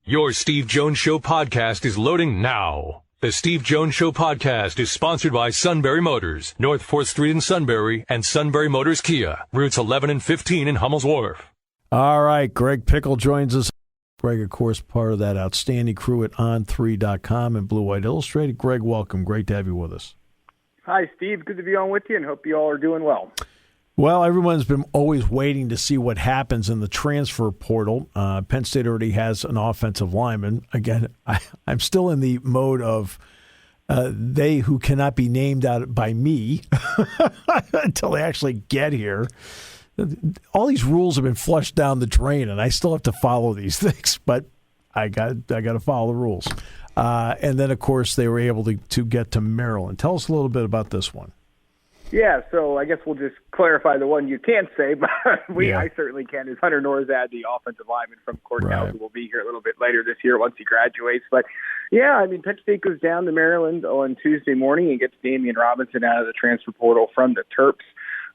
Your Steve Jones Show podcast is loading now. The Steve Jones Show podcast is sponsored by Sunbury Motors, North 4th Street in Sunbury, and Sunbury Motors Kia, routes 11 and 15 in Hummel's Wharf. All right, Greg Pickel joins us. Greg, of course, part of that outstanding crew at On3.com and Blue White Illustrated. Greg, welcome. Great to have you with us. Hi, Steve. Good to be on with you, and hope you all are doing well. Well, everyone's been always waiting to see what happens in the transfer portal. Penn State already has an offensive lineman. Again, I'm still in the mode of they who cannot be named out by me until they actually get here. All these rules have been flushed down the drain, and I still have to follow these things, but I got to follow the rules. And then, of course, they were able to get to Maryland. Tell us a little bit about this one. Yeah, so I guess we'll just clarify the one you can't say, but I certainly can, is Hunter Norzad, the offensive lineman from Cornell, who will be here a little bit later this year once he graduates. But, yeah, I mean, Penn State goes down to Maryland on Tuesday morning and gets Demeioun Robinson out of the transfer portal from the Terps.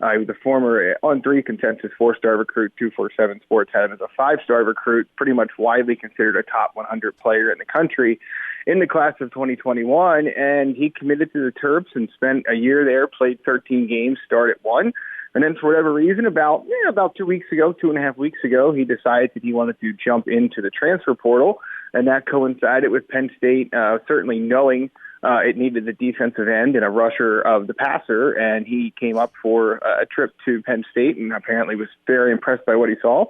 He was a former On3 consensus 4-star recruit. 247 Sports had him as a 5-star recruit, pretty much widely considered a top 100 player in the country in the class of 2021. And he committed to the Terps and spent a year there, played 13 games, started 1. And then for whatever reason, about 2 weeks ago, 2.5 weeks ago, he decided that he wanted to jump into the transfer portal. And that coincided with Penn State certainly knowing it needed the defensive end and a rusher of the passer, and he came up for a trip to Penn State and apparently was very impressed by what he saw.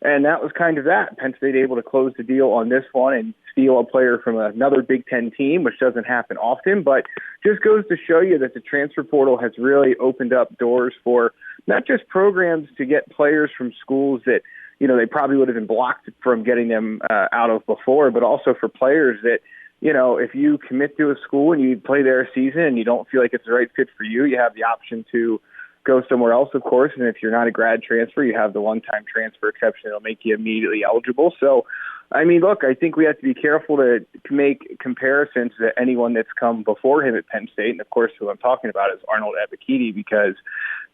And that was kind of that. Penn State able to close the deal on this one and steal a player from another Big Ten team, which doesn't happen often, but just goes to show you that the transfer portal has really opened up doors for not just programs to get players from schools that, you know, they probably would have been blocked from getting them out of before, but also for players that, you know, if you commit to a school and you play there a season and you don't feel like it's the right fit for you, you have the option to go somewhere else, of course. And if you're not a grad transfer, you have the one-time transfer exception. It'll make you immediately eligible. So, I mean, look, I think we have to be careful to make comparisons to anyone that's come before him at Penn State. And, of course, who I'm talking about is Arnold Ebiketie, because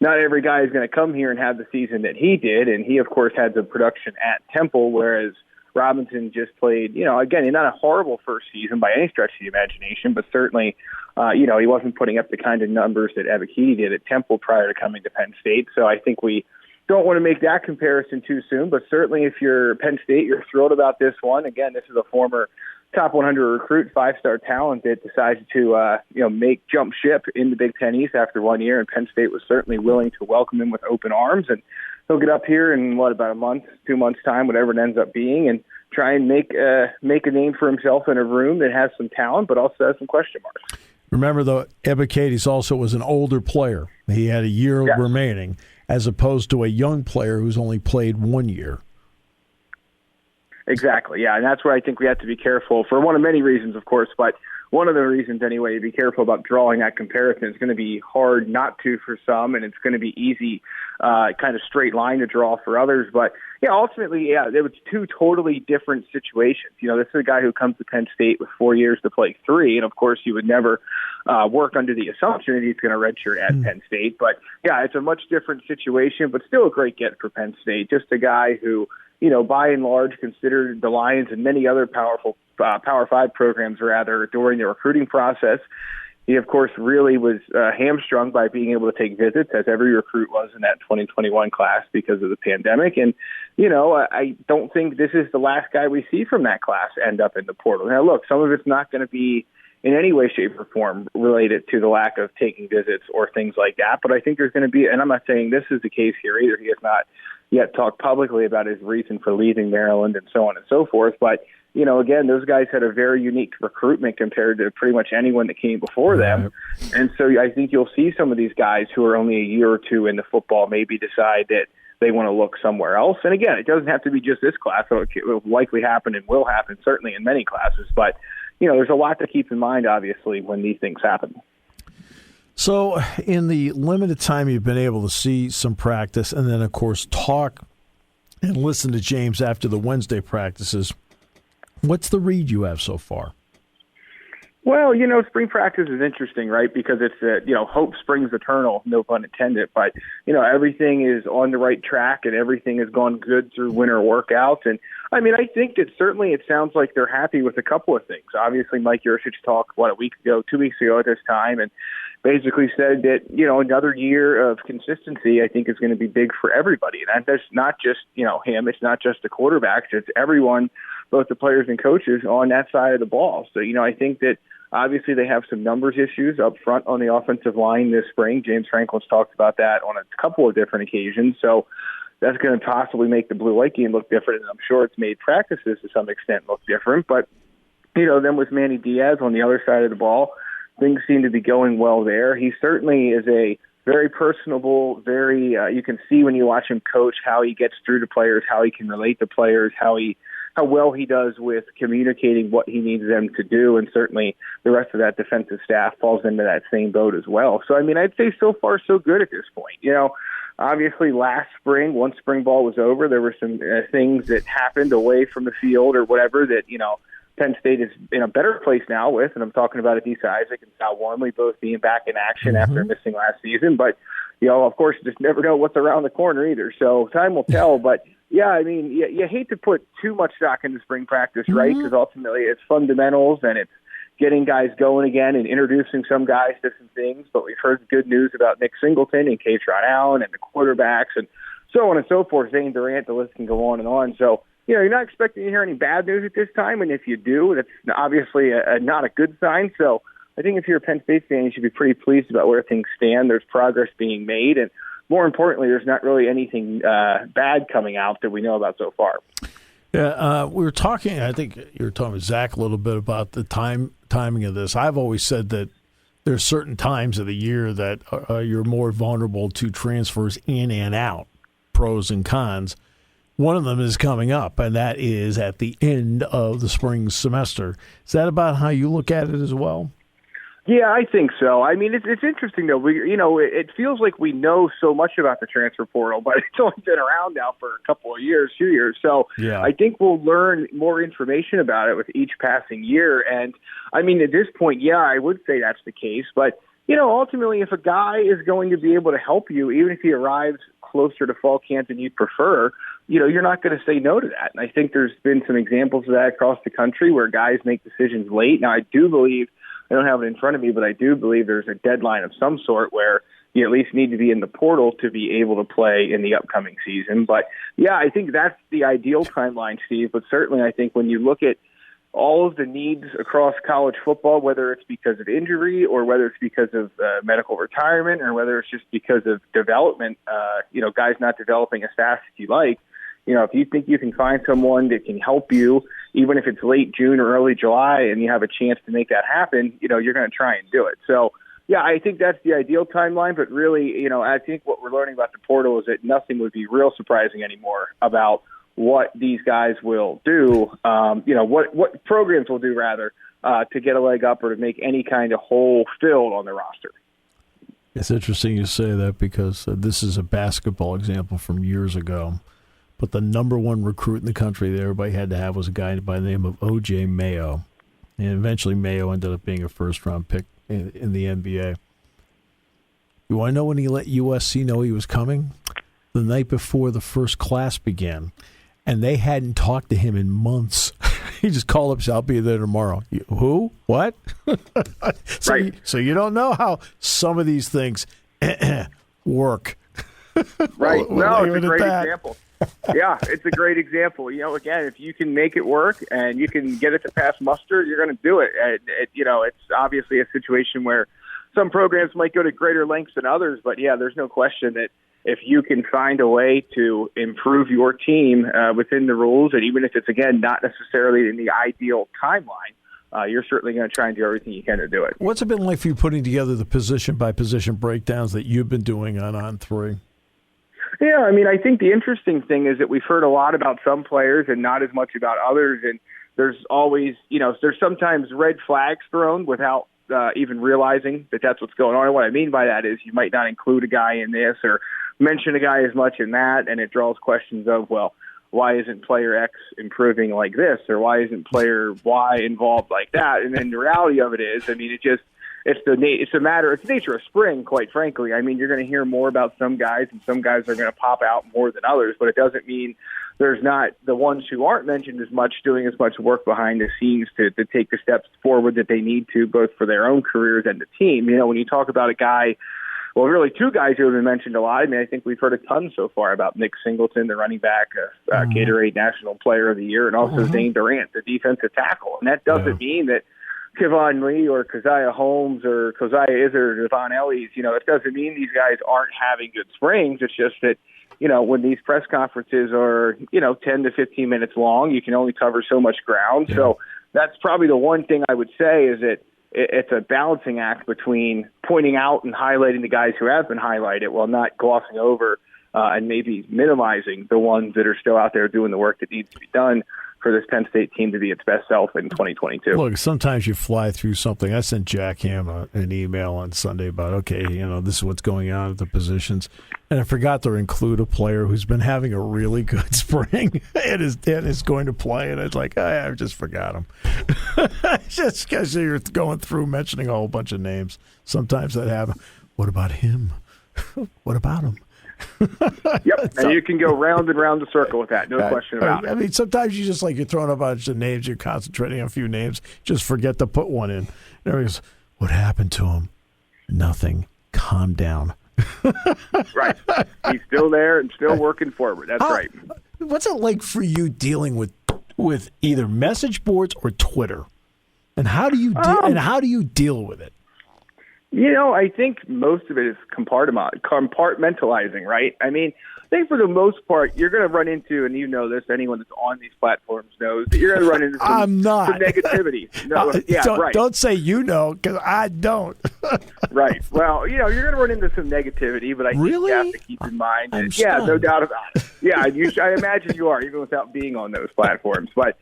not every guy is going to come here and have the season that he did. And he, of course, had the production at Temple, whereas Robinson just played, you know, again, not a horrible first season by any stretch of the imagination, but certainly, you know, he wasn't putting up the kind of numbers that Ebiketie did at Temple prior to coming to Penn State. So I think we don't want to make that comparison too soon, but certainly if you're Penn State, you're thrilled about this one. Again, this is a former top 100 recruit, 5-star talent that decided to, make jump ship in the Big Ten East after 1 year, and Penn State was certainly willing to welcome him with open arms. And he'll get up here in about a month, 2 months time, whatever it ends up being, and try and make a name for himself in a room that has some talent, but also has some question marks. Remember, though, Ebiketie also was an older player. He had a year remaining, as opposed to a young player who's only played 1 year. Exactly, yeah, and that's where I think we have to be careful for one of many reasons, of course, but one of the reasons anyway to be careful about drawing that comparison. It's going to be hard not to for some, and it's going to be easy, kind of straight line to draw for others. But yeah, ultimately, it was two totally different situations. You know, this is a guy who comes to Penn State with 4 years to play 3, and of course, you would never work under the assumption that he's going to redshirt at Penn State. But yeah, it's a much different situation, but still a great get for Penn State. Just a guy who, you know, by and large, considered the Lions and many other Power 5 programs, rather, during the recruiting process. He, of course, really was hamstrung by being able to take visits, as every recruit was in that 2021 class because of the pandemic. And, you know, I don't think this is the last guy we see from that class end up in the portal. Now, look, some of it's not going to be in any way, shape, or form related to the lack of taking visits or things like that. But I think there's going to be, and I'm not saying this is the case here either. He has not yet talked publicly about his reason for leaving Maryland and so on and so forth. But, you know, again, those guys had a very unique recruitment compared to pretty much anyone that came before them. And so I think you'll see some of these guys who are only a year or two into football maybe decide that they want to look somewhere else. And again, it doesn't have to be just this class. So it will likely happen and will happen, certainly in many classes. But, you know, there's a lot to keep in mind, obviously, when these things happen. So in the limited time you've been able to see some practice and then, of course, talk and listen to James after the Wednesday practices, what's the read you have so far? Well, you know, spring practice is interesting, right? Because it's, hope springs eternal, no pun intended. But, you know, everything is on the right track and everything has gone good through winter workouts. And I mean, I think that certainly it sounds like they're happy with a couple of things. Obviously, Mike Yurcich talked, a week ago, 2 weeks ago at this time, and basically said that, another year of consistency, I think, is going to be big for everybody. And that's not just, him. It's not just the quarterbacks. It's everyone, both the players and coaches on that side of the ball. So, I think that obviously they have some numbers issues up front on the offensive line this spring. James Franklin's talked about that on a couple of different occasions. So that's going to possibly make the blue white game look different. And I'm sure it's made practices to some extent look different. But, then with Manny Diaz on the other side of the ball, things seem to be going well there. He certainly is a very personable, very you can see when you watch him coach how he gets through to players, how he can relate to players, how well he does with communicating what he needs them to do, and certainly the rest of that defensive staff falls into that same boat as well. So, I mean, I'd say so far so good at this point. Obviously last spring, once spring ball was over, there were some things that happened away from the field or whatever that, Penn State is in a better place now with, and I'm talking about Adisa Isaac and Sal Wormley both being back in action after missing last season. But, of course, you just never know what's around the corner either. So time will tell. But, yeah, I mean, you hate to put too much stock into spring practice, right? Because ultimately it's fundamentals and it's getting guys going again and introducing some guys to some things. But we've heard good news about Nick Singleton and Kaytron Allen and the quarterbacks and so on and so forth. Zane Durant, the list can go on and on. So, you're not expecting to hear any bad news at this time, and if you do, that's obviously not a good sign. So I think if you're a Penn State fan, you should be pretty pleased about where things stand. There's progress being made, and more importantly, there's not really anything bad coming out that we know about so far. Yeah, we were talking, I think you were talking with Zach a little bit about the timing of this. I've always said that there's certain times of the year that you're more vulnerable to transfers in and out, pros and cons. One of them is coming up, and that is at the end of the spring semester. Is that about how you look at it as well? Yeah, I think so. I mean, it's interesting, though. It feels like we know so much about the transfer portal, but it's only been around now for a couple of years, 2 years. So yeah. I think we'll learn more information about it with each passing year. And, I mean, at this point, yeah, I would say that's the case. But, ultimately, if a guy is going to be able to help you, even if he arrives closer to fall camp than you'd prefer, you're not going to say no to that. And I think there's been some examples of that across the country where guys make decisions late. Now, I do believe, I don't have it in front of me, but I do believe there's a deadline of some sort where you at least need to be in the portal to be able to play in the upcoming season. But, yeah, I think that's the ideal timeline, Steve. But certainly I think when you look at all of the needs across college football, whether it's because of injury or whether it's because of medical retirement or whether it's just because of development, guys not developing as fast as you like, if you think you can find someone that can help you, even if it's late June or early July, and you have a chance to make that happen, you're going to try and do it. So, yeah, I think that's the ideal timeline. But really, I think what we're learning about the portal is that nothing would be real surprising anymore about what these guys will do, what programs will do, rather, to get a leg up or to make any kind of hole filled on the roster. It's interesting you say that because this is a basketball example from years ago. But the number one recruit in the country that everybody had to have was a guy by the name of O.J. Mayo. And eventually Mayo ended up being a first-round pick in the NBA. You want to know when he let USC know he was coming? The night before the first class began. And they hadn't talked to him in months. He just called up, said, "I'll be there tomorrow." Who? What? Right. So you don't know how some of these things work. Right. No, it's a great example. Yeah, it's a great example. Again, if you can make it work and you can get it to pass muster, you're going to do it. It's obviously a situation where some programs might go to greater lengths than others, but yeah, there's no question that if you can find a way to improve your team within the rules, and even if it's, again, not necessarily in the ideal timeline, you're certainly going to try and do everything you can to do it. What's it been like for you putting together the position-by-position breakdowns that you've been doing on On3? Yeah, I mean, I think the interesting thing is that we've heard a lot about some players and not as much about others, and there's always, there's sometimes red flags thrown without even realizing that that's what's going on. And what I mean by that is you might not include a guy in this or mention a guy as much in that, and it draws questions of, well, why isn't player X improving like this, or why isn't player Y involved like that? And then the reality of it is, I mean, it's the nature of spring, quite frankly. I mean, you're going to hear more about some guys, and some guys are going to pop out more than others, but it doesn't mean there's not the ones who aren't mentioned as much doing as much work behind the scenes to take the steps forward that they need to, both for their own careers and the team. You know, when you talk about a guy, well, really two guys who have been mentioned a lot. I mean, I think we've heard a ton so far about Nick Singleton, the running back, Gatorade National Player of the Year, and also Zane Durant, the defensive tackle. And that doesn't mean that Kevon Lee or Keziah Holmes or Keziah Izzard or Devon Ellies, you know, it doesn't mean these guys aren't having good springs. It's just that, you know, when these press conferences are, you know, 10 to 15 minutes long, you can only cover so much ground. Yeah. So that's probably the one thing I would say is that it's a balancing act between pointing out and highlighting the guys who have been highlighted while not glossing over and maybe minimizing the ones that are still out there doing the work that needs to be done for this Penn State team to be its best self in 2022. Look, sometimes you fly through something. I sent Jack Ham an email on Sunday about, okay, you know, this is what's going on at the positions. And I forgot to include a player who's been having a really good spring and is going to play. And it's like, I just forgot him. Just because you're going through mentioning a whole bunch of names. Sometimes that happens. What about him? What about him? Yep, and you can go round and round the circle with that, no question about it. I mean, sometimes you just you're throwing a bunch of names, you're concentrating on a few names, just forget to put one in. And everybody goes, what happened to him? Nothing. Calm down. Right. He's still there and still working forward. That's right. What's it like for you dealing with either message boards or Twitter? And how do you deal with it? You know, I think most of it is compartmentalizing, right? I mean, I think for the most part, you're going to run into, and you know this, anyone that's on these platforms knows, that you're going to run into some negativity. No, right. Don't say you know, because I don't. Right. Well, you know, you're going to run into some negativity, but I think you have to keep in mind that, no doubt about it. Yeah, I imagine you are, even without being on those platforms. But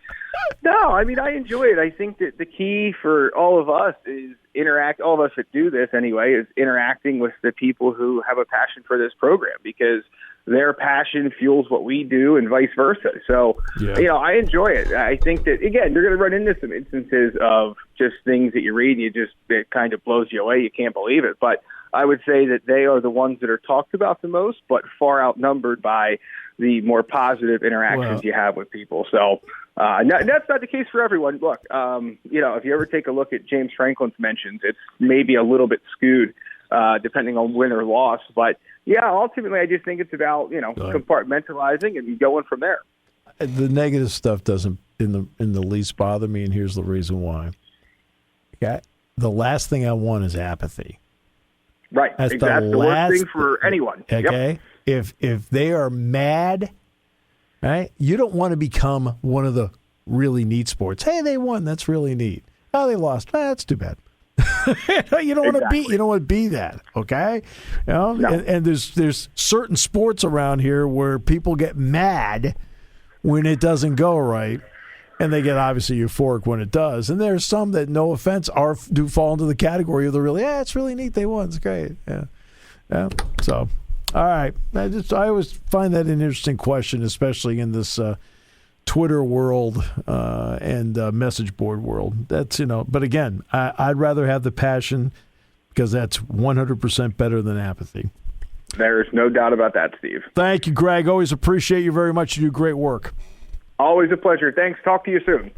no, I mean, I enjoy it. I think that the key for all of us is all of us that do this anyway, is interacting with the people who have a passion for this program, because their passion fuels what we do and vice versa. So, you know, I enjoy it. I think that, again, you're going to run into some instances of just things that you read and it kind of blows you away. You can't believe it. But I would say that they are the ones that are talked about the most, but far outnumbered by the more positive interactions you have with people. So that's not the case for everyone. Look, you know, if you ever take a look at James Franklin's mentions, it's maybe a little bit skewed depending on win or loss. But, yeah, ultimately I just think it's about, you know, compartmentalizing and going from there. The negative stuff doesn't in the least bother me, and here's the reason why. Okay? The last thing I want is apathy. Right. That's exactly. The worst thing for anyone. Okay? Yep. If they are mad, right, you don't want to become one of the really neat sports. Hey, they won. That's really neat. Oh, they lost. That's too bad. You don't want to be that. Okay, you know. No. And there's certain sports around here where people get mad when it doesn't go right, and they get obviously euphoric when it does. And there's some that, no offense, do fall into the category of the really, it's really neat. They won. It's great. Yeah. So, all right. I always find that an interesting question, especially in this Twitter world and message board world. That's, you know, but again, I'd rather have the passion, because that's 100% better than apathy. There's no doubt about that, Steve. Thank you, Greg. Always appreciate you very much. You do great work. Always a pleasure. Thanks. Talk to you soon.